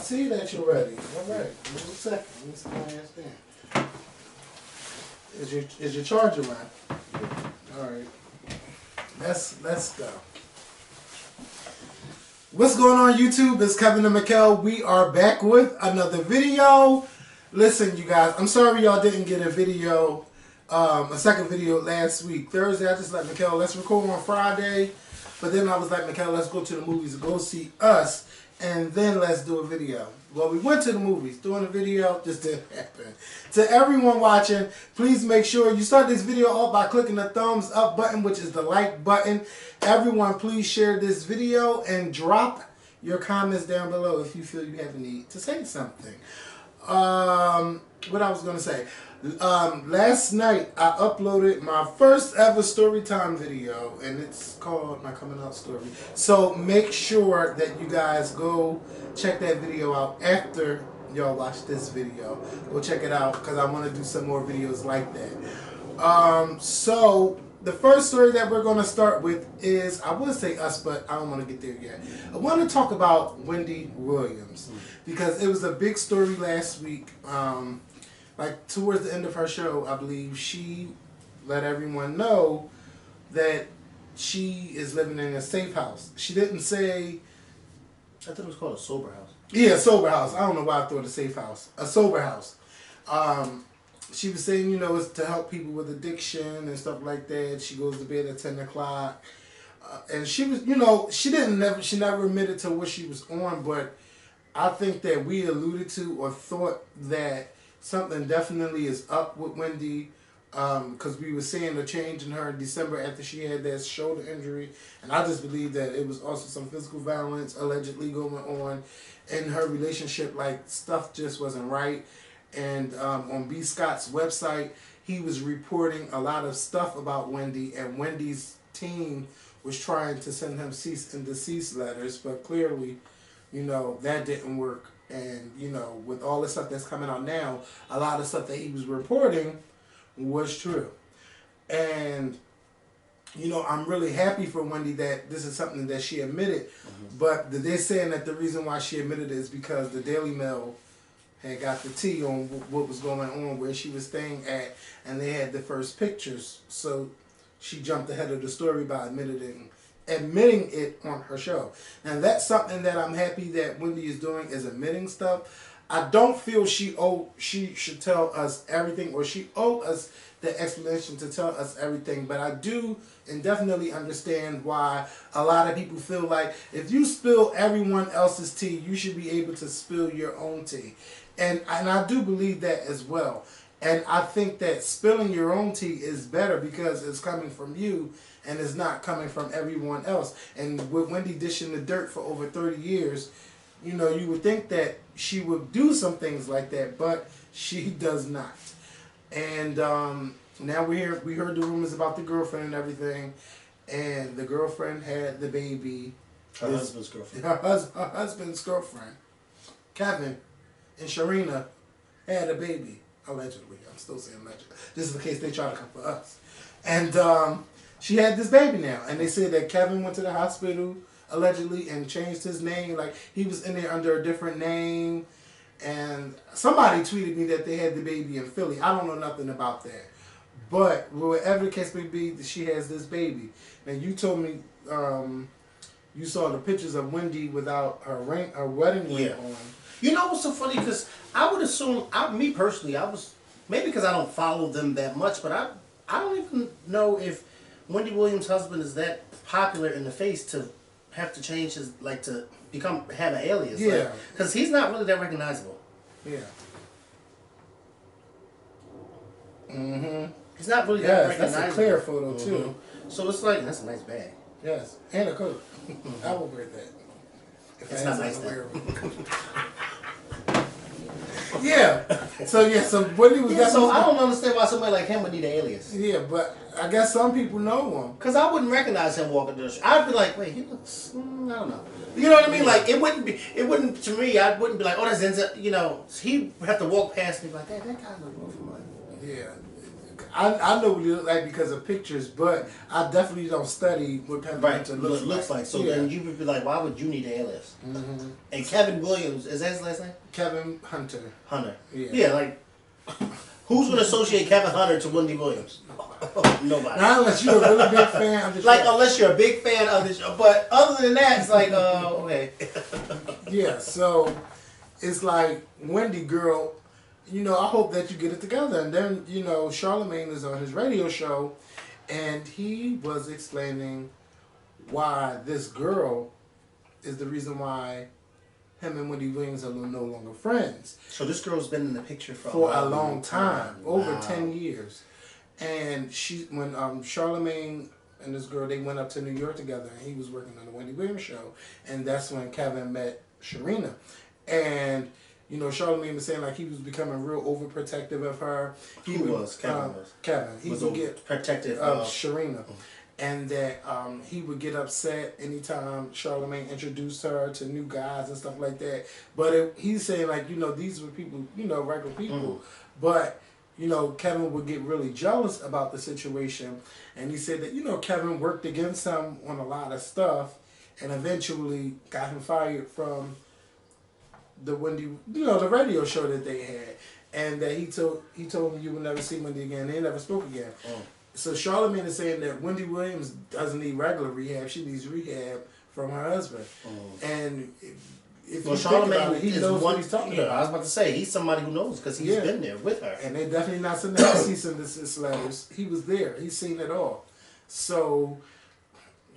see that you're ready. All right. Give me a second. Let me sit my ass down. Is your charger line? All right. Let's go. What's going on, YouTube? It's Kevin and Mikkel. We are back with another video. Listen, you guys, I'm sorry y'all didn't get a video, a second video last week. Thursday, I just like, Mikkel, let's record on Friday. But then I was like, Mikkel, let's go to the movies and go see Us. And then let's do a video. Well, we went to the movies. Doing a video just didn't happen. To everyone watching, please make sure you start this video off by clicking the thumbs up button, which is the like button. Everyone, please share this video and drop your comments down below if you feel you have a need to say something. What I was going to say. Last night, I uploaded my first ever story time video, and it's called My Coming Out Story. So make sure that you guys go check that video out after y'all watch this video. Go check it out, because I want to do some more videos like that. So the first story that we're going to start with is, I would say Us, but I don't want to get there yet. I want to talk about Wendy Williams, because it was a big story last week. Like towards the end of her show, I believe she let everyone know that she is living in a safe house. She didn't say... I thought it was called a sober house. Yeah, sober house. I don't know why I thought a safe house. A sober house. She was saying, you know, it's to help people with addiction and stuff like that. She goes to bed at 10 o'clock. And she was, you know, she never admitted to what she was on, but I think that we alluded to or thought that something definitely is up with Wendy, because we were seeing a change in her in December after she had that shoulder injury, and I just believe that it was also some physical violence allegedly going on in her relationship. Like, stuff just wasn't right. And on B. Scott's website, he was reporting a lot of stuff about Wendy, and Wendy's team was trying to send him cease and desist letters, but clearly, you know, that didn't work. And, you know, with all the stuff that's coming out now, a lot of stuff that he was reporting was true. And, you know, I'm really happy for Wendy that this is something that she admitted. But they're saying that the reason why she admitted it is because the Daily Mail had got the tea on what was going on, where she was staying at, and they had the first pictures. So she jumped ahead of the story by admitting it on her show. Now that's something that I'm happy that Wendy is doing, is admitting stuff. I don't feel she should tell us everything, or she owed us the explanation to tell us everything, but I do and definitely understand why a lot of people feel like if you spill everyone else's tea, you should be able to spill your own tea. And I do believe that as well. And I think that spilling your own tea is better because it's coming from you and it's not coming from everyone else. And with Wendy dishing the dirt for over 30 years, you know, you would think that she would do some things like that, but she does not. And now we heard the rumors about the girlfriend and everything, and the girlfriend had the baby. Her husband's girlfriend. Her husband's girlfriend, Kevin, and Sharina had a baby. Allegedly. I'm still saying allegedly. Just in case they try to come for us. And she had this baby now. And they said that Kevin went to the hospital, allegedly, and changed his name. Like, he was in there under a different name. And somebody tweeted me that they had the baby in Philly. I don't know nothing about that. But whatever the case may be, she has this baby. And you told me you saw the pictures of Wendy without her wedding ring on. You know what's so funny? Because I would assume, me personally, maybe because I don't follow them that much, but I don't even know if Wendy Williams' husband is that popular in the face to have to change his, like, to have an alias. Yeah. Because he's not really that recognizable. Yeah. Mm-hmm. He's not really that recognizable. That's a clear photo, too. So it's like, that's a nice bag. Yes. And a coat. I will wear that. It's not nice there. Yeah. So Wendy was definitely... So I don't understand why somebody like him would need an alias. Yeah, but I guess some people know him. Because I wouldn't recognize him walking down the street. I'd be like, wait, he looks... I don't know. You know what I mean? Like, to me, I wouldn't be like, oh, that's Denzel. You know, he'd have to walk past me like, hey, that guy looks familiar. Yeah. I know what he look like because of pictures, but I definitely don't study what Kevin Hunter looks like. So then you would be like, why would you need an alias? Mm-hmm. And Kevin Williams, is that his last name? Kevin Hunter. Hunter. Yeah, like, who's going to associate Kevin Hunter to Wendy Williams? Nobody. Not unless you're a really big fan of the show. Like, unless you're a big fan of the show. But other than that, it's like, okay. Yeah, so it's like, Wendy, girl, you know, I hope that you get it together. And then, you know, Charlemagne is on his radio show, and he was explaining why this girl is the reason why him and Wendy Williams are no longer friends. So this girl's been in the picture for a long time. Wow. Over 10 years. And when Charlemagne and this girl, they went up to New York together, and he was working on the Wendy Williams show, and that's when Kevin met Sharina. And you know, Charlemagne was saying like he was becoming real overprotective of her. Kevin was. Kevin. He would get protective of Sharina. And that he would get upset anytime Charlemagne introduced her to new guys and stuff like that. But he's saying like, you know, these were people, you know, regular people. But, you know, Kevin would get really jealous about the situation. And he said that, you know, Kevin worked against him on a lot of stuff and eventually got him fired from the Wendy, you know, the radio show that they had. And that he told him you would never see Wendy again. They never spoke again. So Charlemagne is saying that Wendy Williams doesn't need regular rehab; she needs rehab from her husband. And if you think about it, he knows what he's talking about. I was about to say he's somebody who knows because he's been there with her. And they definitely not sending out cease and desist letters. He was there; he's seen it all. So,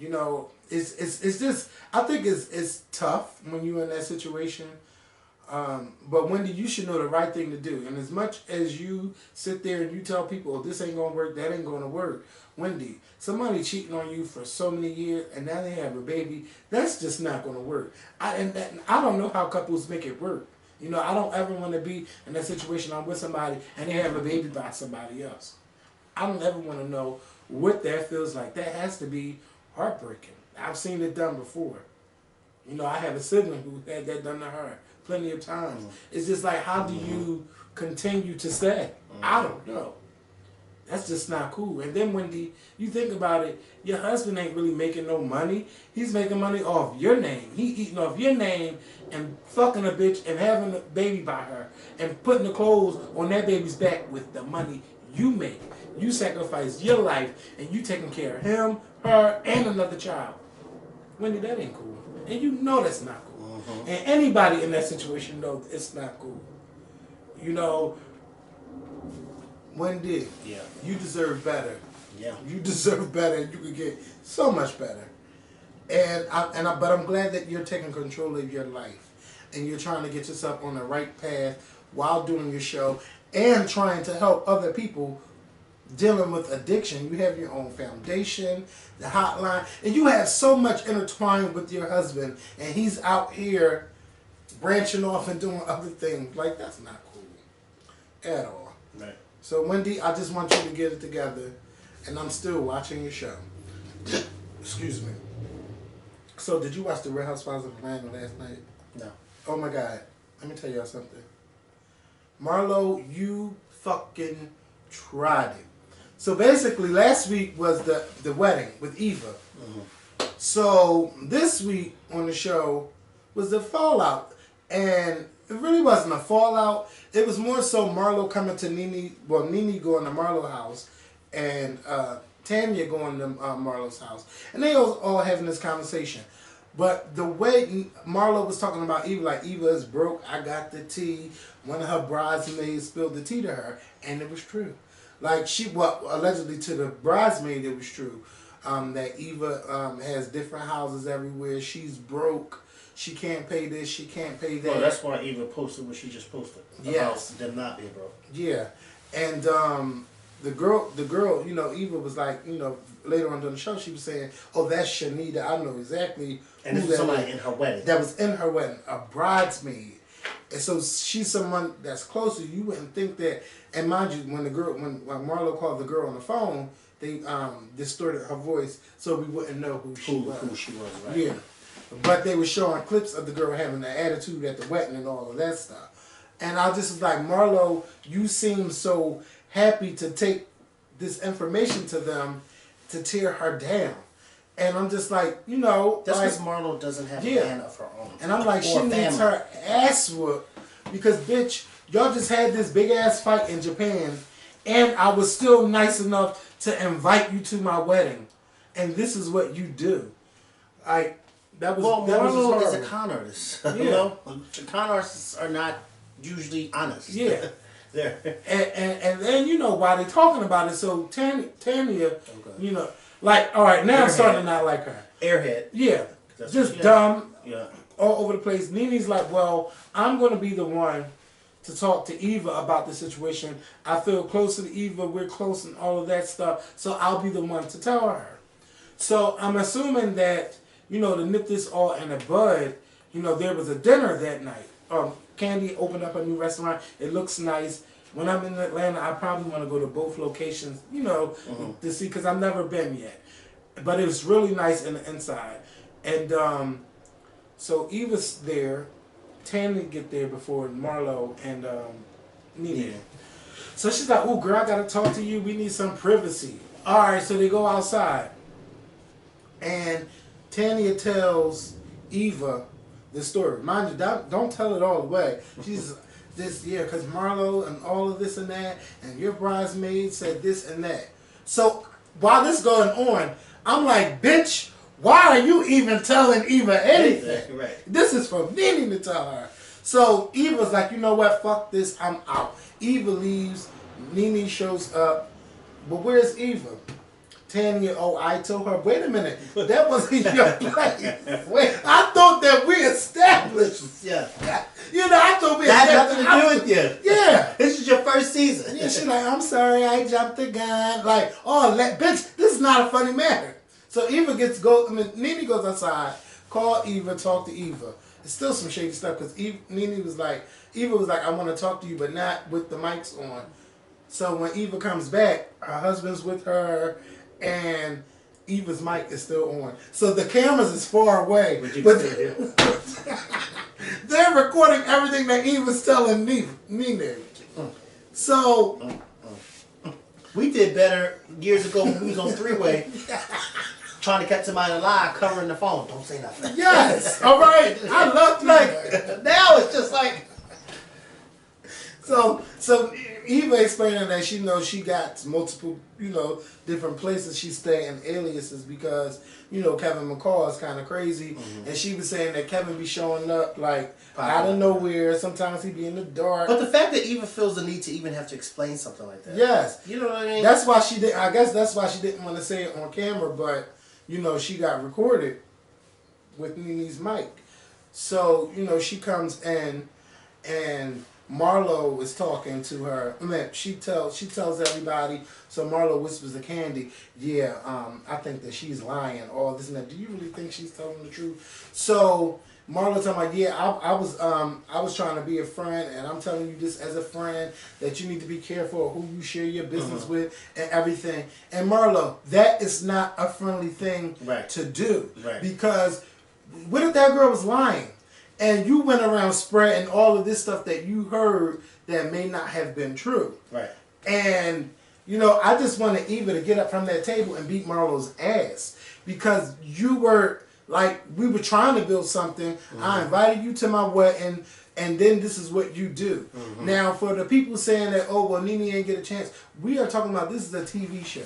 you know, it's just I think it's tough when you're in that situation. But Wendy, you should know the right thing to do. And as much as you sit there and you tell people, oh, this ain't going to work, that ain't going to work, Wendy, somebody cheating on you for so many years and now they have a baby, that's just not going to work. I don't know how couples make it work. You know, I don't ever want to be in that situation. I'm with somebody and they have a baby by somebody else. I don't ever want to know what that feels like. That has to be heartbreaking. I've seen it done before. You know, I have a sibling who had that done to her plenty of times. It's just like, how do you continue to stay? I don't know. That's just not cool. And then Wendy, you think about it, your husband ain't really making no money. He's making money off your name. He eating off your name and fucking a bitch and having a baby by her and putting the clothes on that baby's back with the money you make. You sacrifice your life and you taking care of him, her, and another child. Wendy, that ain't cool. And you know that's not cool. And anybody in that situation knows it's not cool. You know, Wendy, you deserve better. Yeah. You deserve better. You could get so much better. But I'm glad that you're taking control of your life and you're trying to get yourself on the right path while doing your show and trying to help other people dealing with addiction. You have your own foundation, the hotline, and you have so much intertwined with your husband, and he's out here branching off and doing other things. Like, that's not cool at all. Right. So Wendy, I just want you to get it together, and I'm still watching your show. Excuse me. So did you watch the Real Housewives of Atlanta last night? No. Oh my God. Let me tell y'all something. Marlo, you fucking tried it. So basically, last week was the wedding with Eva. So this week on the show was the fallout. And it really wasn't a fallout. It was more so Marlo coming to Nene, well, Nene going to Marlo's house, and Tanya going to Marlo's house. And they all having this conversation. But the way Marlo was talking about Eva, like, Eva is broke, I got the tea. One of her bridesmaids spilled the tea to her, and it was true. Like, allegedly to the bridesmaid, it was true. That Eva has different houses everywhere. She's broke. She can't pay this. She can't pay that. Well, that's why Eva posted what she just posted. Yes. About them not being broke. Yeah. And the girl, you know, Eva was like, you know, later on during the show, she was saying, oh, that's Shanita. I know exactly and who this was somebody in her wedding. That was in her wedding. A bridesmaid. And so she's someone that's close to you. You wouldn't think that. And mind you, when Marlo called the girl on the phone, they distorted her voice so we wouldn't know who she was. Who she was, right? Yeah. But they were showing clips of the girl having the attitude at the wedding and all of that stuff. And I just was like, Marlo, you seem so happy to take this information to them to tear her down. And I'm just like, you know, That's like, because Marlo doesn't have a man of her own. and I'm like, Or she needs family. her ass whooped because, bitch, y'all just had this big ass fight in Japan, and I was still nice enough to invite you to my wedding, and this is what you do. Like, that was Well, that was Marlo just is a horrible. con artist. Yeah. You know, con artists are not usually honest. Yeah. They're And then you know why they talking about it. So Tanya, you know, like, all right, now I'm starting to not like her. airhead. Yeah, That's just what she dumb, Yeah. all over the place. Nene's like, well, I'm going to be the one to talk to Eva about the situation. I feel closer to Eva. We're close and all of that stuff. So I'll be the one to tell her. So I'm assuming that, you know, to nip this all in the bud, you know, there was a dinner that night. Candy opened up a new restaurant. It looks nice. When I'm in Atlanta, I probably want to go to both locations, you know, to see, because I've never been yet. But it was really nice in the inside. And so Eva's there. Tanya get there before Marlo and Nina. Yeah. So she's like, oh, girl, I got to talk to you. We need some privacy. All right, so they go outside. And Tanya tells Eva the story. Mind you, don't tell it all the way. She's this, yeah, because Marlo and all of this and that, and your bridesmaid said this and that. So while this going on, I'm like, bitch, why are you even telling Eva anything? Right. This is for Nene to tell her. So Eva's like, you know what, fuck this, I'm out. Eva leaves, Nene shows up, but where's Eva? Tanya, oh, I told her, wait a minute, that wasn't your place. Wait, I thought that we established. Yeah. You know, I thought we That had established. nothing to do with you. Yeah. This is your first season. And she's like, I'm sorry, I jumped the gun. Like, oh, bitch, this is not a funny matter. So Eva Nene goes outside, call Eva, talk to Eva. It's still some shady stuff because Eva was like, I want to talk to you, but not with the mics on. So when Eva comes back, her husband's with her, and Eva's mic is still on. So the cameras is far away. But they're recording everything that Eva's telling Nene. So we did better years ago when we was on three-way trying to catch somebody alive covering the phone. Don't say nothing. yes, all right. I love Now it's just like So Eva explaining that she knows she got multiple, you know, different places she stay and aliases because, you know, Kevin McCall is kind of crazy. And she was saying that Kevin be showing up like out of nowhere. Sometimes he be in the dark. But the fact that Eva feels the need to even have to explain something like that. Yes. You know what I mean? That's why she did. I guess that's why she didn't want to say it on camera, but, you know, she got recorded with Nene's mic. So, you know, she comes in and Marlo is talking to her. I mean, she tells everybody. So Marlo whispers to Candy, "Yeah, I think that she's lying. All this and that. Do you really think she's telling the truth?" So Marlo talking about, "Yeah, I was trying to be a friend, and I'm telling you this as a friend that you need to be careful of who you share your business with and everything." And Marlo, that is not a friendly thing to do, because what if that girl was lying? And you went around spreading all of this stuff that you heard that may not have been true. Right. And, you know, I just wanted Eva to get up from that table and beat Marlo's ass. Because you were, like, we were trying to build something. I invited you to my wedding, and then this is what you do. Now, for the people saying that, oh, well, Nene ain't get a chance, we are talking about this is a TV show.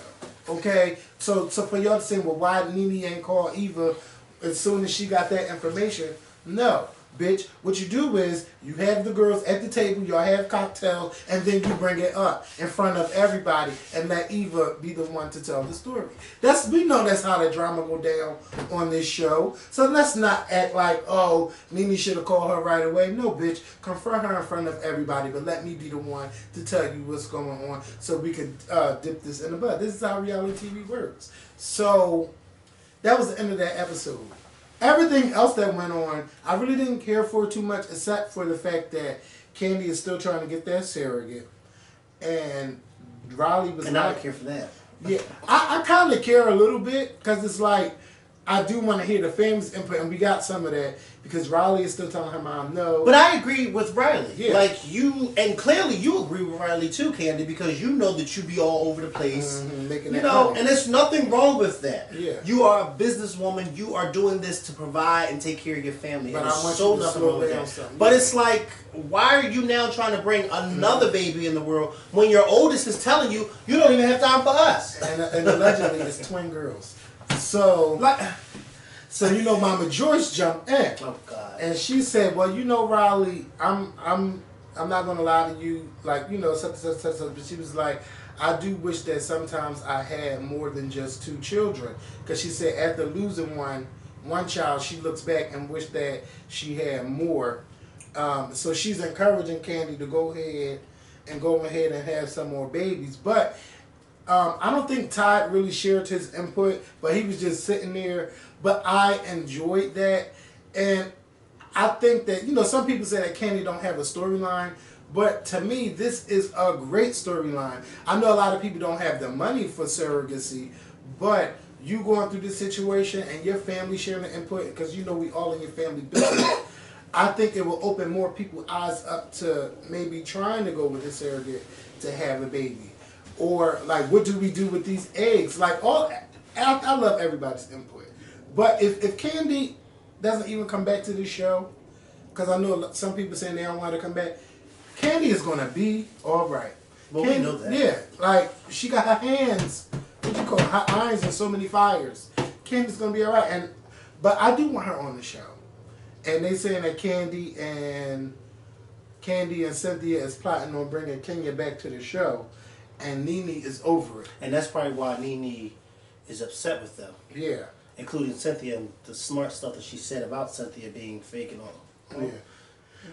Okay? So for y'all to say, well, why Nene ain't call Eva as soon as she got that information? No. Bitch, what you do is you have the girls at the table, y'all have cocktails, and then you bring it up in front of everybody and let Eva be the one to tell the story. We know that's how the drama go down on this show. So let's not act like, oh, Nene should have called her right away. No, bitch, confront her in front of everybody, but let me be the one to tell you what's going on so we can dip this in the bud. This is how reality TV works. So that was the end of that episode. Everything else that went on, I really didn't care for too much, except for the fact that Candy is still trying to get that surrogate. And Riley was and like... I don't care for that. Yeah, I kind of care a little bit, because it's like, I do want to hear the family's input, and we got some of that because Riley is still telling her mom no. But I agree with Riley. Yeah. Like you, and clearly you agree with Riley too, Candy, because you know that you be all over the place. Making you that know, money. and there's nothing wrong with that. Yeah. You are a businesswoman. You are doing this to provide and take care of your family. But and I there's want so you to nothing slow wrong with down that. something. But it's like, why are you now trying to bring another baby in the world when your oldest is telling you you don't even have time for us? And allegedly it's twin girls. So you know, Mama Joyce jumped in. Oh God. And she said, "Well, you know, Riley, I'm not gonna lie to you, like, you know, such. But she was like, I do wish that sometimes I had more than just 2 children, because she said after losing one child, she looks back and wished that she had more. So she's encouraging Candy to go ahead and have some more babies, but." I don't think Todd really shared his input, but he was just sitting there. But I enjoyed that. And I think that, you know, some people say that Candy don't have a storyline. But to me, this is a great storyline. I know a lot of people don't have the money for surrogacy, but you going through this situation and your family sharing the input, because you know we all in your family business, I think it will open more people's eyes up to maybe trying to go with a surrogate to have a baby. Or, like, what do we do with these eggs? Like, I love everybody's input. But if Candy doesn't even come back to this show, because I know some people saying they don't want to come back, Candy is going to be all right. Well, Candy, we know that. Yeah, like, she got her hands, what you call it, her irons in so many fires. Candy's going to be all right. But I do want her on the show. And they saying that Candy and Cynthia is plotting on bringing Kenya back to the show. And Nene is over it. And that's probably why Nene is upset with them. Yeah. Including Cynthia and the smart stuff that she said about Cynthia being fake and all. Yeah.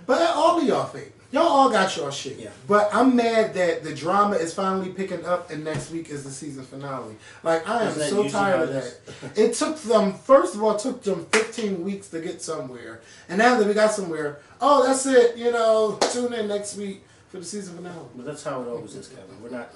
But all of y'all fake. Y'all all got y'all shit. Yeah. But I'm mad that the drama is finally picking up and next week is the season finale. Like, I am so tired of that. It took them, first of all, 15 weeks to get somewhere. And now that we got somewhere, oh, that's it. You know, tune in next week for the season finale. But that's how it always is, Kevin. We're not.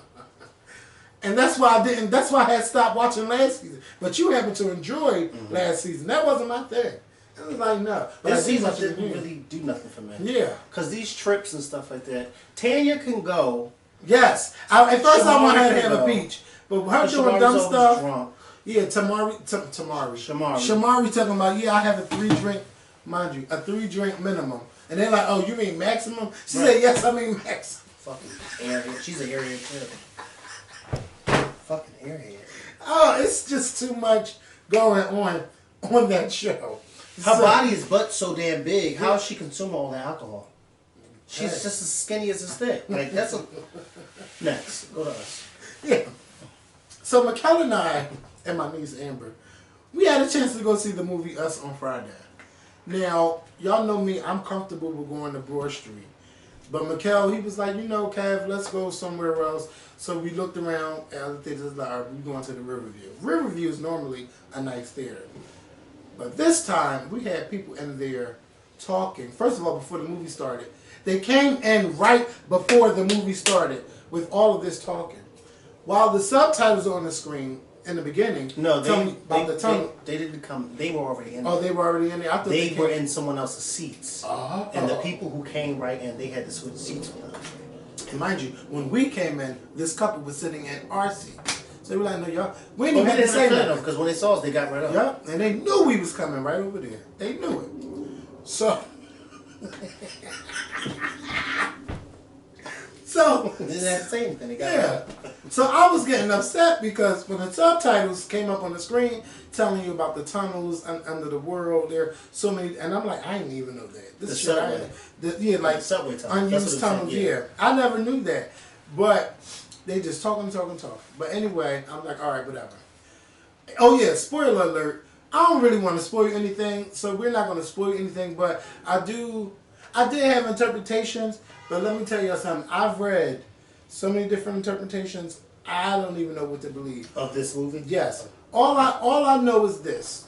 And that's why I had stopped watching last season. But you happened to enjoy last season. That wasn't my thing. It was like, no. But This season didn't really do nothing for me. Yeah. Because these trips and stuff like that, Tanya can go. Yes. At first I wanted her to have go. a beach. But her doing dumb stuff. Drunk. Yeah, Shamari talking about, I have a 3-drink, mind you, a 3-drink minimum. And they're like, oh, you mean maximum? She said, yes, I mean maximum. Fucking airhead. She's an airhead too. Fucking airhead. Oh, it's just too much going on that show. Her body is but so damn big. How is she consume all that alcohol? She's just as skinny as a stick. Like, that's a... Next. Go to us. Yeah. So Mikkel and I, and my niece Amber, we had a chance to go see the movie Us on Friday. Now, y'all know me, I'm comfortable with going to Broad Street. But Mikkel, he was like, you know, Kev, let's go somewhere else. So we looked around, and other things was like, all right, we're going to the Riverview. Riverview is normally a nice theater. But this time, we had people in there talking. First of all, before the movie started. They came in right before the movie started with all of this talking. While the subtitles are on the screen in the beginning, no, they didn't come. They were already in there. Oh, they were already in there? I thought they were in someone else's seats. Oh. And the people who came right in, they had to switch seats with them. And mind you, when we came in, this couple was sitting in our seat. So they were like, no, y'all, we But didn't we have to didn't say offend them, nothing. because when they saw us, they got right up. Yeah, and they knew we was coming right over there. They knew it. So... They didn't have to say anything. They got right up. So I was getting upset because when the subtitles came up on the screen telling you about the tunnels under the world, there are so many, and I'm like, I didn't even know that. This The shit, subway. like subway tunnels. unused tunnels. Yeah, I never knew that, but they just talking. But anyway, I'm like, all right, whatever. Oh yeah, spoiler alert. I don't really want to spoil anything, so we're not going to spoil anything. But I did have interpretations. But let me tell you something. I've read so many different interpretations. I don't even know what to believe Of this movie. Yes. All I know is this,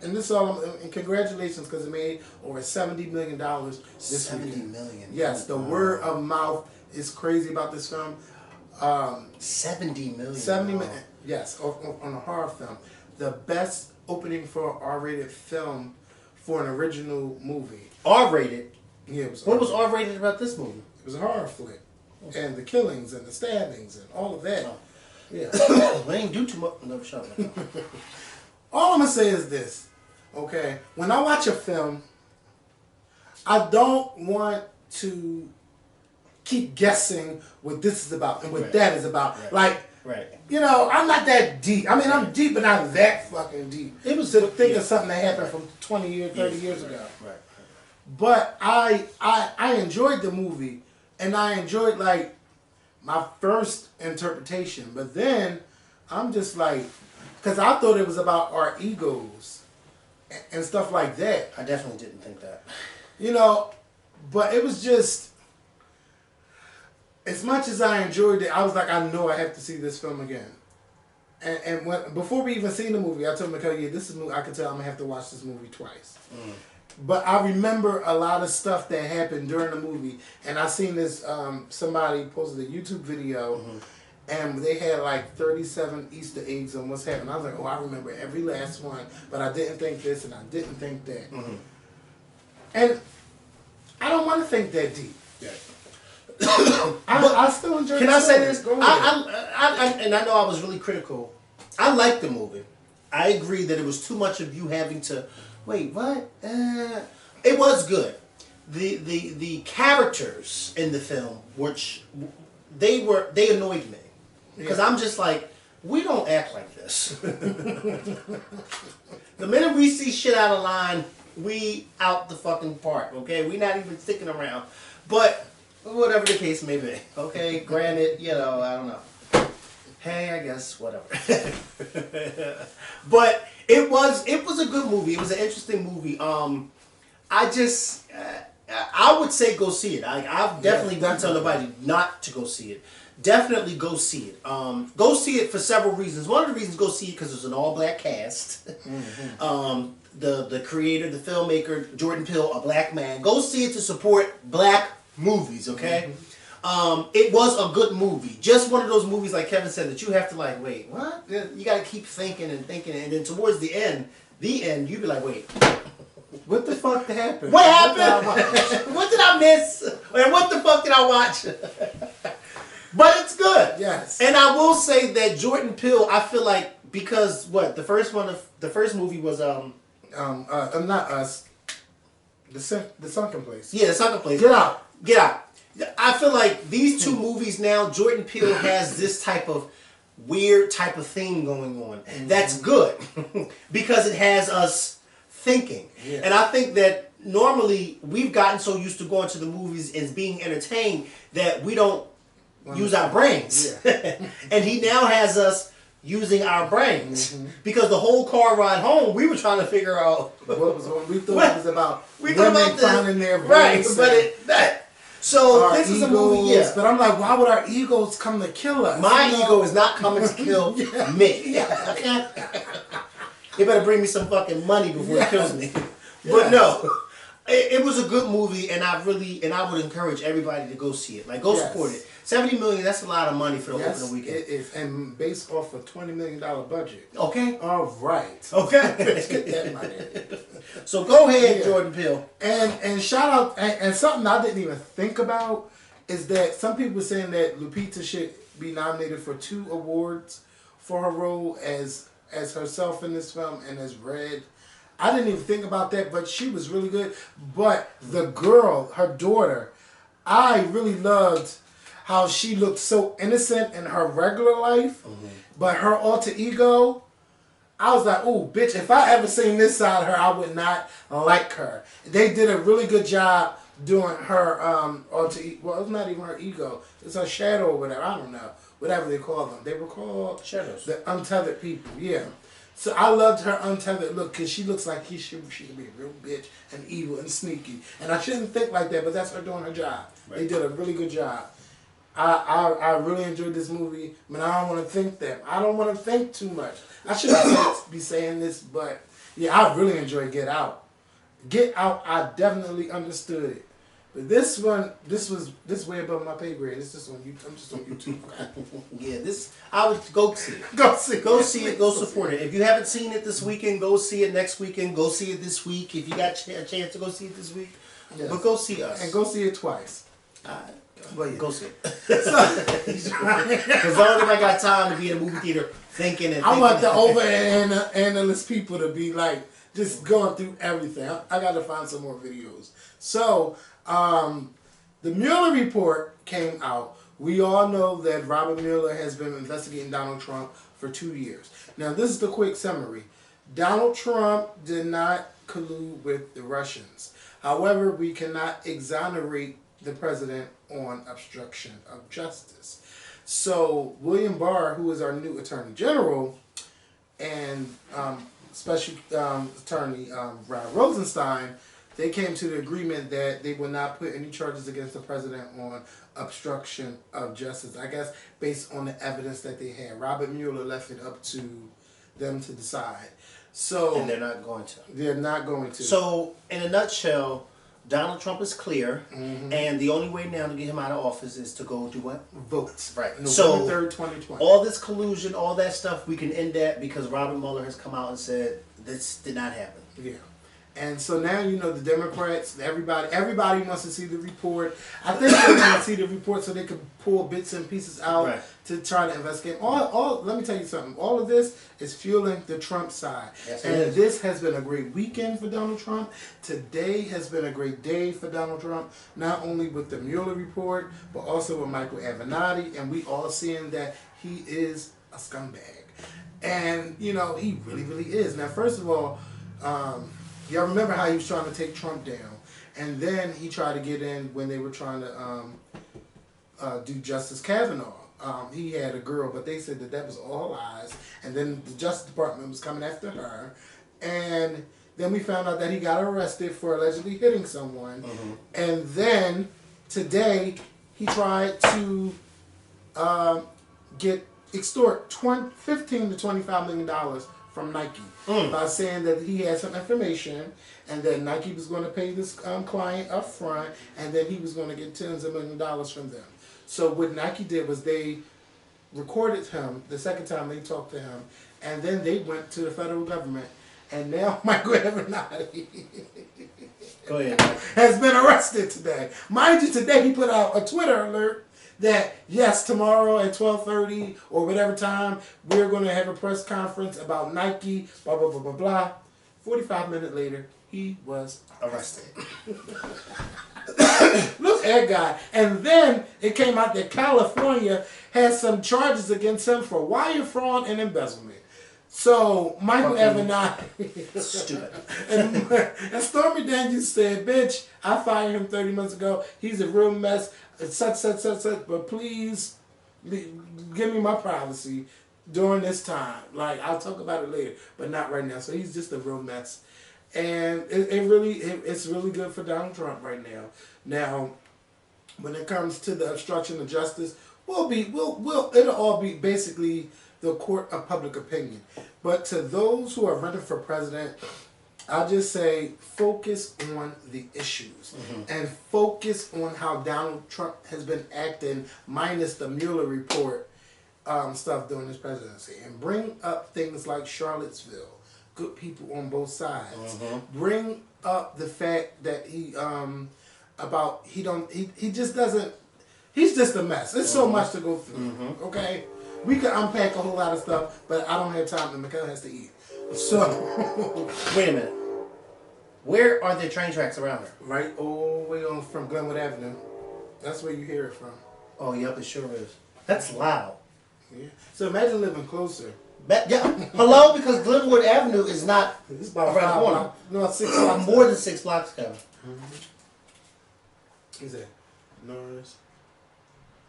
and this is all. And congratulations, because it made over $70 million this $70 weekend. million. Yes, the word of mouth is crazy about this film. 70 million. 70 million. Yes, on a horror film, the best opening for an R-rated film for an original movie. R-rated? Yeah, it was. What was R-rated about this movie? It was a horror flick, and the killings and the stabbings and all of that. Oh. Yeah. We ain't do too much. No, shut up. All I'm gonna say is this, okay? When I watch a film, I don't want to keep guessing what this is about and what that is about. Right. Like, you know, I'm not that deep. I mean, I'm deep, but not that fucking deep. It was to think of something that happened from 20 years, 30 years ago. Right. But I enjoyed the movie, and I enjoyed, like, my first interpretation. But then I'm just like, because I thought it was about our egos and stuff like that. I definitely didn't think that. You know, but it was just, as much as I enjoyed it, I was like, I know I have to see this film again. And when, before we even seen the movie, I told Mikhail, yeah, this is I could tell I'm going to have to watch this movie twice. But I remember a lot of stuff that happened during the movie. And I seen this, somebody posted a YouTube video, and they had like 37 Easter eggs on what's happening. I was like, oh, I remember every last one, but I didn't think this and I didn't think that. And I don't want to think that deep. Yeah. I still enjoy it. Can I say this? And I know I was really critical. I liked the movie. I agree that it was too much of you having to, wait, what? It was good. The characters in the film, which they annoyed me. Because I'm just like, we don't act like this. The minute we see shit out of line, we out the fucking park, okay? We not even sticking around. But whatever the case may be, okay? Granted, you know, I don't know. Hey, I guess whatever. But it was a good movie. It was an interesting movie. I just I would say go see it. I've definitely not tell nobody not to go see it. Definitely go see it. Go see it for several reasons. One of the reasons go see it because it's an all-black cast. The creator, the filmmaker, Jordan Peele, a black man. Go see it to support black movies, okay? It was a good movie. Just one of those movies, like Kevin said, that you have to like, wait, what? You got to keep thinking and thinking, and then towards the end, you be like, wait. What the fuck happened? What happened? What did I miss? And what the fuck did I watch? But it's good. Yes. And I will say that Jordan Peele, I feel like, because the first movie was not us. The Sunken Place. Yeah, The Sunken Place. Get Out. Get Out. I feel like these two movies now, Jordan Peele has this type of weird type of theme going on. That's good because it has us thinking. Yeah. And I think that normally we've gotten so used to going to the movies and being entertained that we don't use our brains. Yeah. And he now has us using our brains because the whole car ride home we were trying to figure out what was on. We thought it was about finding their right, but so this is a movie, yeah. But I'm like, why would our egos come to kill us? My ego is not coming to kill me. Okay? You better bring me some fucking money before it kills me. But no, it was a good movie, and I would encourage everybody to go see it. Like, go support it. $70 million, that's a lot of money for the opening weekend. It is, and based off a $20 million budget. Okay. All right. Okay. Let's get that money. So go ahead, Jordan Peele. And shout out, and something I didn't even think about is that some people were saying that Lupita should be nominated for 2 awards for her role as herself in this film and as Red. I didn't even think about that, but she was really good. But the girl, her daughter, I really loved how she looked so innocent in her regular life, but her alter ego, I was like, oh, bitch, if I ever seen this side of her, I would not like her. They did a really good job doing her alter ego. Well, it's not even her ego. It's her shadow or whatever. I don't know. Whatever they call them. They were called shadows. The untethered people, yeah. So I loved her untethered look because she looks like she could be a real bitch and evil and sneaky. And I shouldn't think like that, but that's her doing her job. Right. They did a really good job. I really enjoyed this movie, but I don't want to think that. I don't want to think too much. I shouldn't be saying this, but yeah, I really enjoyed Get Out. Get Out, I definitely understood it. But this one, this way above my pay grade. It's just on YouTube. I'm just on YouTube. Yeah, I would go see it. Go see it. Go see it. Go support it. If you haven't seen it this weekend, go see it next weekend. Go see it this week. If you got a chance to go see it this week, but go see us. And go see it twice. Well, yeah. Go see it. Because I don't think I got time to be in a movie theater thinking and I want the over-analyst people to be like, just going through everything. I got to find some more videos. So, the Mueller report came out. We all know that Robert Mueller has been investigating Donald Trump for 2 years. Now, this is the quick summary. Donald Trump did not collude with the Russians. However, we cannot exonerate the president on obstruction of justice. So, William Barr, who is our new Attorney General, and Special Attorney Rod Rosenstein, they came to the agreement that they would not put any charges against the president on obstruction of justice. I guess based on the evidence that they had. Robert Mueller left it up to them to decide. So, and they're not going to. They're not going to. So, in a nutshell, Donald Trump is clear, and the only way now to get him out of office is to go do what? Votes. Right. November 3rd, 2020. All this collusion, all that stuff, we can end that because Robert Mueller has come out and said this did not happen. Yeah. And so now, you know, the Democrats, everybody wants to see the report. I think they want to see the report so they can pull bits and pieces out to try to investigate. Let me tell you something. All of this is fueling the Trump side. Yes, and this has been a great weekend for Donald Trump. Today has been a great day for Donald Trump, not only with the Mueller report, but also with Michael Avenatti. And we all seeing that he is a scumbag. And, you know, he really, really is. Now, first of all, y'all remember how he was trying to take Trump down. And then he tried to get in when they were trying to do Justice Kavanaugh. He had a girl, but they said that was all lies. And then the Justice Department was coming after her. And then we found out that he got arrested for allegedly hitting someone. And then today he tried to extort $15 to $25 million from Nike by saying that he had some information and that Nike was going to pay this client up front and then he was going to get tens of millions of dollars from them. So what Nike did was they recorded him the second time they talked to him, and then they went to the federal government, and now Michael Avenatti has been arrested today. Mind you, today he put out a Twitter alert that, yes, tomorrow at 12:30 or whatever time, we're going to have a press conference about Nike, blah, blah, blah, blah, blah. 45 minutes later, he was arrested. Look at that guy. And then it came out that California has some charges against him for wire fraud and embezzlement. So, Michael Avenatti stupid. and Stormy Daniels said, bitch, I fired him 30 months ago. He's a real mess. Such, but please give me my privacy during this time. Like, I'll talk about it later, but not right now. So he's just a real mess. And it's really good for Donald Trump right now. Now, when it comes to the obstruction of justice, it'll all be basically the court of public opinion. But to those who are running for president, I'll just say focus on the issues and focus on how Donald Trump has been acting minus the Mueller report stuff during his presidency. And bring up things like Charlottesville, good people on both sides. Bring up the fact that he's just a mess. It's so much to go through, okay? We could unpack a whole lot of stuff, but I don't have time and Mikhail has to eat. So, wait a minute. Where are there train tracks around here? Right all the way on from Glenwood Avenue. That's where you hear it from. Oh, yep, it sure is. That's loud. Yeah. So imagine living closer. Yeah. Hello, because Glenwood Avenue is not it's about around the corner. No, 6 blocks. More than 6 blocks, Kevin. Is it Norris,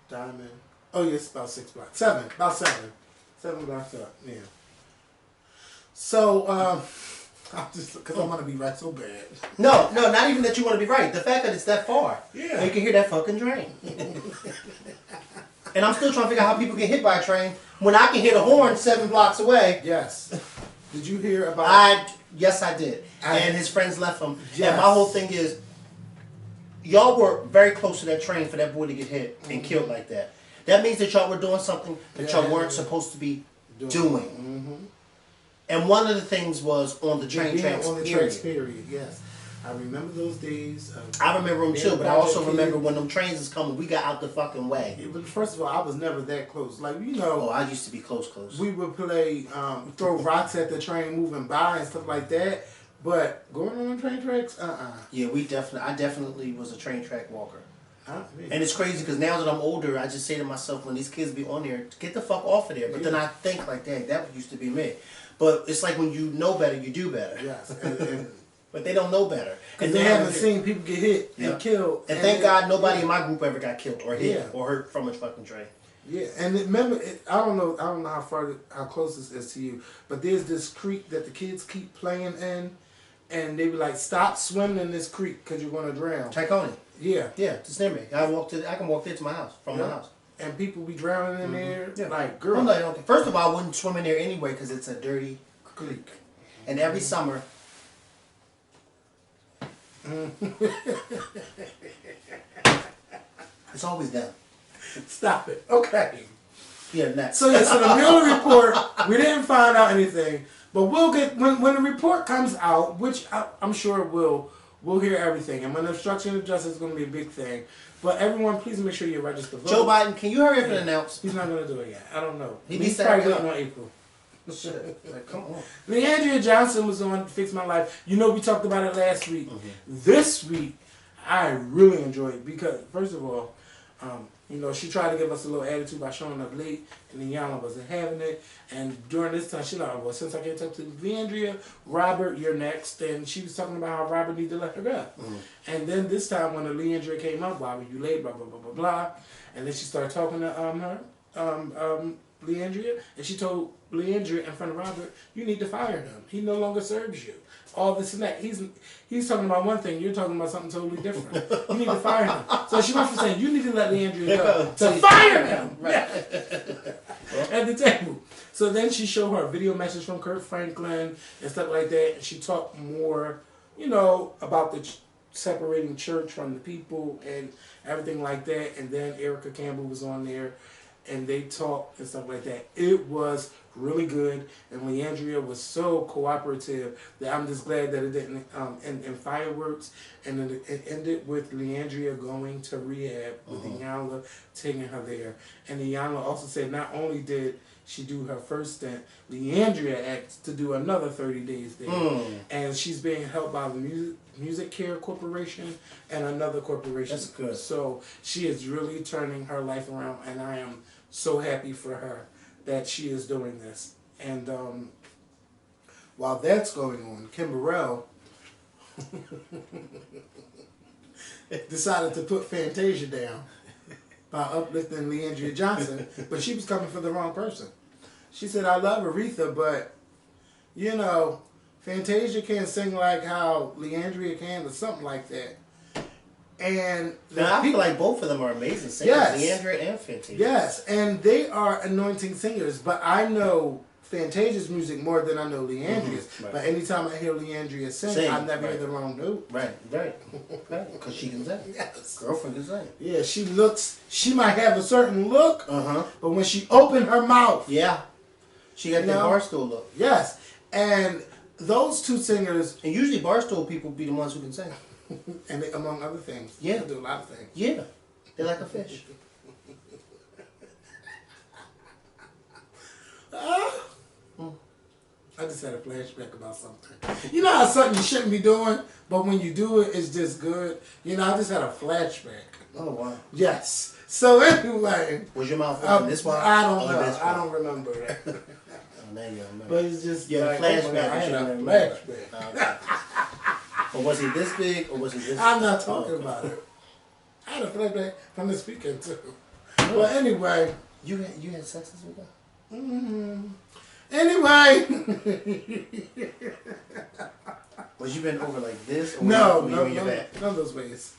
Diamond? Oh, yeah, it's about 6 blocks. 7. About 7. 7 blocks up. Yeah. So, because I want to be right so bad. No, not even that you want to be right. The fact that it's that far. Yeah. You can hear that fucking train. And I'm still trying to figure out how people get hit by a train when I can hear the horn 7 blocks away. Yes. Did you hear about... Yes, I did. And his friends left him. Yes. And my whole thing is, y'all were very close to that train for that boy to get hit and killed like that. That means that y'all were doing something that y'all weren't supposed to be doing. And one of the things was on the train tracks. On the tracks, period. Yes. I remember those days. I remember them too, but I also remember when them trains was coming, we got out the fucking way. Yeah, but first of all, I was never that close. Like, you know. Oh, I used to be close. We would play, throw rocks at the train moving by and stuff like that. But going on train tracks, Yeah, I definitely was a train track walker. Man. And it's crazy because now that I'm older, I just say to myself, when these kids be on there, get the fuck off of there. But then I think like, dang, that used to be me. But it's like when you know better, you do better. Yes. But they don't know better. Because they haven't seen people get hit and killed. And thank God nobody in my group ever got killed or hit or hurt from a fucking train. Yeah, and remember, I don't know how close this is to you, but there's this creek that the kids keep playing in, and they be like, stop swimming in this creek because you're going to drown. Tacony. Yeah. Yeah, just near me. I can walk there to my house, from my house. And people be drowning in there. Yeah. Like, girl. First of all, I wouldn't swim in there anyway because it's a dirty creek. And every summer... it's always them. Stop it. Okay. Yeah, next. So the Mueller report, we didn't find out anything, but we'll get when the report comes out, which I'm sure we'll hear everything, and when obstruction of justice is going to be a big thing. But everyone, please make sure you register vote. Joe Biden, can you hurry up and announce? He's not going to do it yet. I don't know. He's probably waiting on April. Shit. Like, come on. Leandria Johnson was on Fix My Life. You know, we talked about it last week. This week, I really enjoyed it because, first of all, you know, she tried to give us a little attitude by showing up late, and then Yana wasn't having it. And during this time, she like, well, since I can't talk to Leandria, Robert, you're next. And she was talking about how Robert needed to let her go. And then this time, when the Leandria came up, why were you late, blah, blah, blah, blah, blah. And then she started talking to Leandria, and she told Leandria in front of Robert, you need to fire him. He no longer serves you. All this and that. He's talking about one thing, you're talking about something totally different. You need to fire him. So she went from saying, you need to let Leandria go, to fire him! Right. At the table. So then she showed her a video message from Kurt Franklin and stuff like that, and she talked more, you know, about the separating church from the people and everything like that. And then Erica Campbell was on there, and they talked and stuff like that. It was really good, and Leandria was so cooperative that I'm just glad that it didn't end in fireworks, and it ended with Leandria going to rehab with Iyanla taking her there. And Iyanla also said not only did she do her first stint, Leandria asked to do another 30 days there. And she's being helped by the Music Care Corporation and another corporation. That's good. So she is really turning her life around, and I am so happy for her that she is doing this. And while that's going on, Kim Burrell decided to put Fantasia down by uplifting Leandria Johnson, but she was coming for the wrong person. She said, I love Aretha, but, you know, Fantasia can't sing like how Leandria can, or something like that. And I feel like both of them are amazing singers, Leandria and Fantasia. Yes, and they are anointing singers, but I know Fantasia's music more than I know Leandria's. Right. But anytime I hear Leandria sing, I never hear the wrong note. Right. Because she can sing. Yes. Girlfriend can sing. Yeah, she might have a certain look, but when she opened her mouth. Yeah. She got that barstool look. Yes. And those two singers. And usually barstool people be the ones who can sing. And they, among other things. Yeah. They do a lot of things. Yeah. They're like a fish. I just had a flashback about something. You know how something you shouldn't be doing, but when you do it, it's just good? You know, I just had a flashback. Oh, wow. Yes. So anyway. Was your mouth open this one? I don't know. I don't remember that. Oh, now you remember. But it's just like, flashback. I had a flashback. Okay. Or was he this big, or was he this I'm not talking about it. I had a flashback from this weekend, too. Well, anyway. You had sex this weekend? Mm-hmm. Anyway. Was you been over like this? Or No, were you on your back? None of those ways.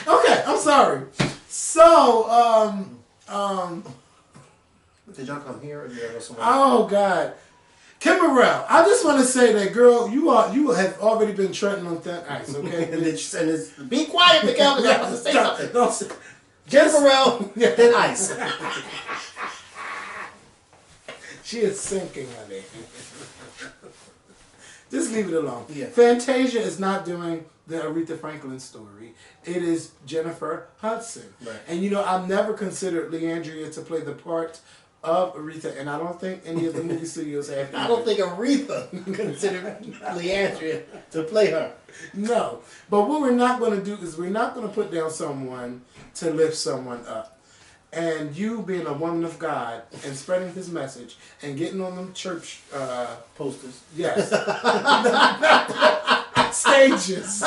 Okay, I'm sorry. So, did y'all come here or did y'all go somewhere? Oh, God. Kimberell, I just want to say that, girl, you have already been treading on thin ice, okay? and it's, be quiet, Miguel, because I'm about to say something. Don't say, Kimberell, thin ice. She is sinking, honey. Just leave it alone. Yeah. Fantasia is not doing the Aretha Franklin story. It is Jennifer Hudson. Right. And you know, I've never considered Leandria to play the part of Aretha, and I don't think any of the movie studios have. I don't think Aretha considered Leandria to play her. No. But what we're not going to do is we're not going to put down someone to lift someone up. And you being a woman of God and spreading his message and getting on them church Posters. yes. Stages.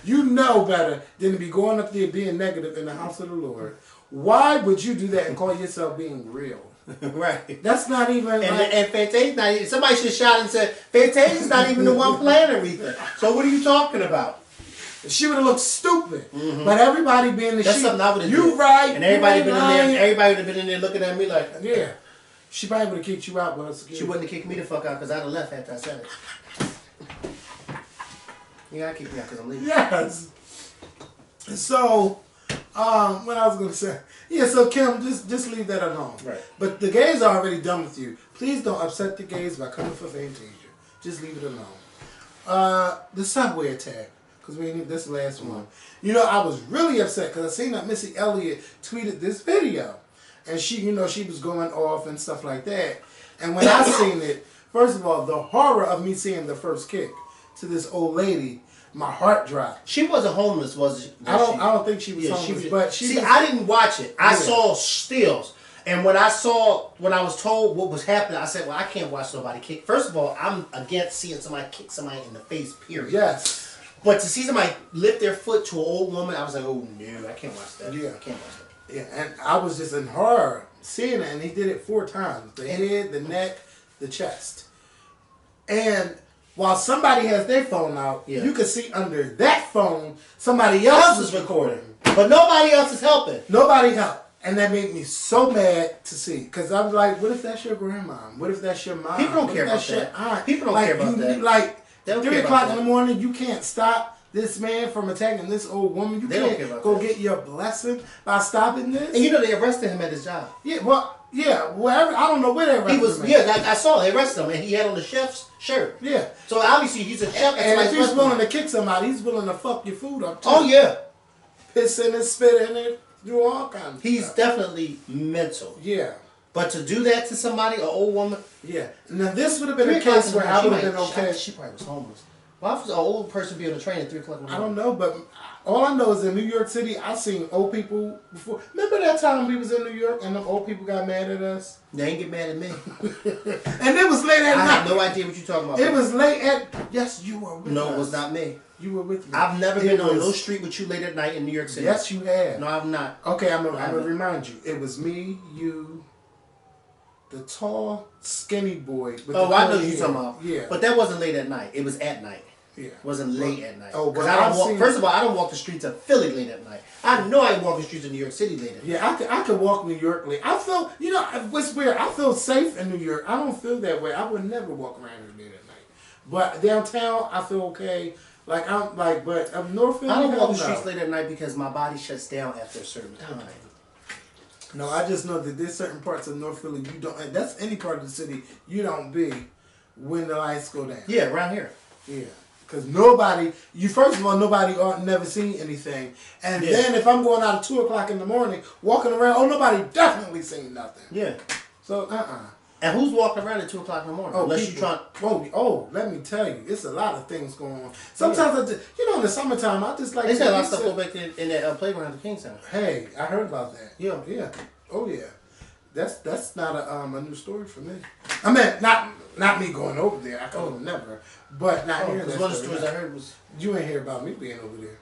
You know better than to be going up there being negative in the house of the Lord. Why would you do that and call yourself being real? Right. That's not even and Fantasia's not even, somebody should shout and say, Fantasia's not even the one playing Aretha. So what are you talking about? She would have looked stupid. Mm-hmm. But everybody being the That's sheep. something I would have You did. right. And everybody you been in there. Everybody would have been in there looking at me like, yeah. She probably would have kicked you out. But she wouldn't have kicked me the fuck out because I'd have left after I said it. You gotta kick me out because I'm leaving. Yes. So, what I was gonna say. Yeah, so Kim, just leave that alone. Right. But the gays are already done with you. Please don't upset the gays by coming for Fantasia. Just leave it alone. The subway attack. Because we need this last one. You know, I was really upset because I seen that Missy Elliott tweeted this video. And she, you know, she was going off and stuff like that. And when I seen it, first of all, the horror of me seeing the first kick to this old lady, my heart dropped. She wasn't homeless, was she? I don't think she was homeless. But she I didn't watch it. I saw stills. And when I was told what was happening, I said, well, I can't watch nobody kick. First of all, I'm against seeing somebody kick somebody in the face, period. Yes. But to see somebody lift their foot to an old woman, I was like, oh, no, I can't watch that. Yeah. I can't watch that. Yeah, and I was just in horror seeing it, and he did it 4 times. The head, the neck, the chest. And while somebody has their phone out, you can see under that phone, somebody else is recording. But nobody else is helping. Nobody helped. And that made me so mad to see. Because I'm like, what if that's your grandma? What if that's your mom? People don't care about that. Aunt? People don't care about that. Like, They don't 3 care o'clock about in the morning, you can't stop this man from attacking this old woman. You can't go get your blessing by stopping this. And you know they arrested him at his job. Yeah, well, yeah, wherever. I don't know where they arrested him. Yeah, I saw they arrested him, and he had on the chef's shirt. Yeah. So obviously he's a chef. And if he's willing to kick somebody, he's willing to fuck your food up too. Oh yeah. Piss in it, spit in it, do all kinds of He's stuff. Definitely mental. Yeah. But to do that to somebody, an old woman. Yeah. Now this would have been a case where I would have been okay. She probably was homeless. Why would an old person be on the train at 3 o'clock in the morning? I don't know, but all I know is in New York City, I've seen old people before. Remember that time we was in New York and the old people got mad at us? They ain't get mad at me. And it was late at night. I have no idea what you're talking about. It was late at... Yes, you were with us. No, it was not me. You were with me. I've never been on no street with you late at night in New York City. Yes, you have. No, I've not. Okay, I'm going to remind you. It was me, you, the tall, skinny boy. With Oh, I know you're talking about. Yeah. But that wasn't late at night. It was at night. Yeah. It wasn't late at night. Oh, but I don't walk. First of all, I don't walk the streets of Philly late at night. I know I ain't walk the streets of New York City late at night. Yeah, I could walk New York late. I feel, you know, what's weird, I feel safe in New York. I don't feel that way. I would never walk around here late at night. But downtown, I feel okay. Like, I'm like, but up North Philly, I don't walk the streets late at night because my body shuts down after a certain time. No, I just know that there's certain parts of North Philly you don't, that's any part of the city you don't be when the lights go down. Yeah, around here. Yeah. Because nobody, first of all, nobody never seen anything. And then if I'm going out at 2 o'clock in the morning, walking around, nobody definitely seen nothing. Yeah. So, And who's walking around at 2 o'clock in the morning? Oh, unless you trying. Oh, let me tell you, it's a lot of things going on. Sometimes, I just, you know, in the summertime, I just like... They said a lot of stuff go back in that playground at the King Center. Hey, I heard about that. Yeah. Yeah. Oh, yeah. That's not a new story for me. I mean, not me going over there. I could never. But not hearing that story. One of the stories I heard was... You ain't hear about me being over there.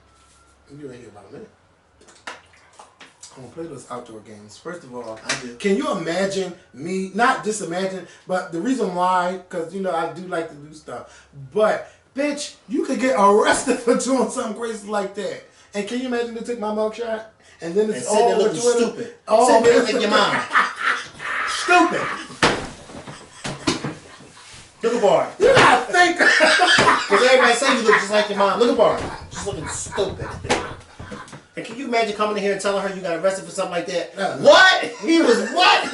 You ain't hear about me. I don't play those outdoor games. First of all, I do. Can you imagine me, not just imagine, but the reason why, because, you know, I do like to do stuff. But, bitch, you could get arrested for doing something crazy like that. And can you imagine they took my mugshot? And then it's all over Twitter. Stupid. Sitting there like your mom. Stupid. Look at Barb. You gotta think. Because everybody say you look just like your mom. Look at Barb. She's looking stupid. And can you imagine coming in here and telling her you got arrested for something like that? What? He was what?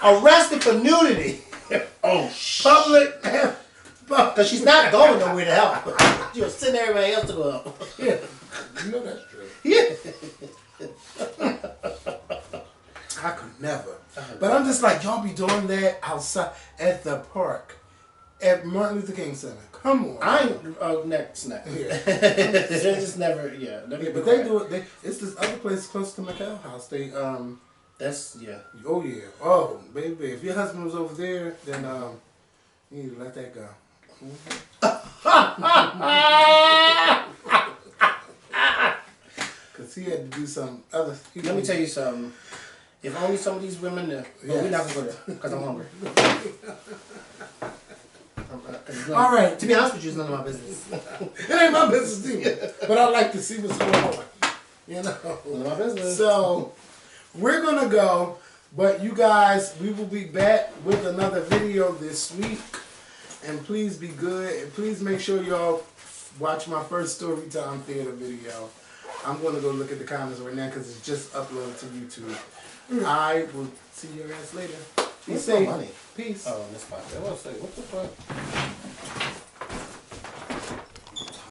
Arrested for nudity. Oh, public. Because she's not going nowhere to help. You're sending everybody else to go help. Yeah. You know that's true. Yeah. I could never. But I'm just like, y'all be doing that outside at the park. At Martin Luther King Center. Come on. I ain't, next. Yeah. They just never, yeah. But they do it, it's this other place close to McHale House. That's, yeah. Oh, yeah. Oh, baby. If your husband was over there, then, you need to let that go. Because he had to do some other... Let me tell you something. If only some of these women knew. But we're not going to go there because I'm hungry. All right. To be honest with you, it's none of my business. It ain't my business either. But I like to see what's going on. You know? None of my business. So, we're going to go. But you guys, we will be back with another video this week. And please be good. And please make sure y'all watch my first Storytime Theater video. I'm going to go look at the comments right now because it's just uploaded to YouTube. I will see you guys later. Be safe. Money. Peace. Oh, this part. I was say, what the fuck?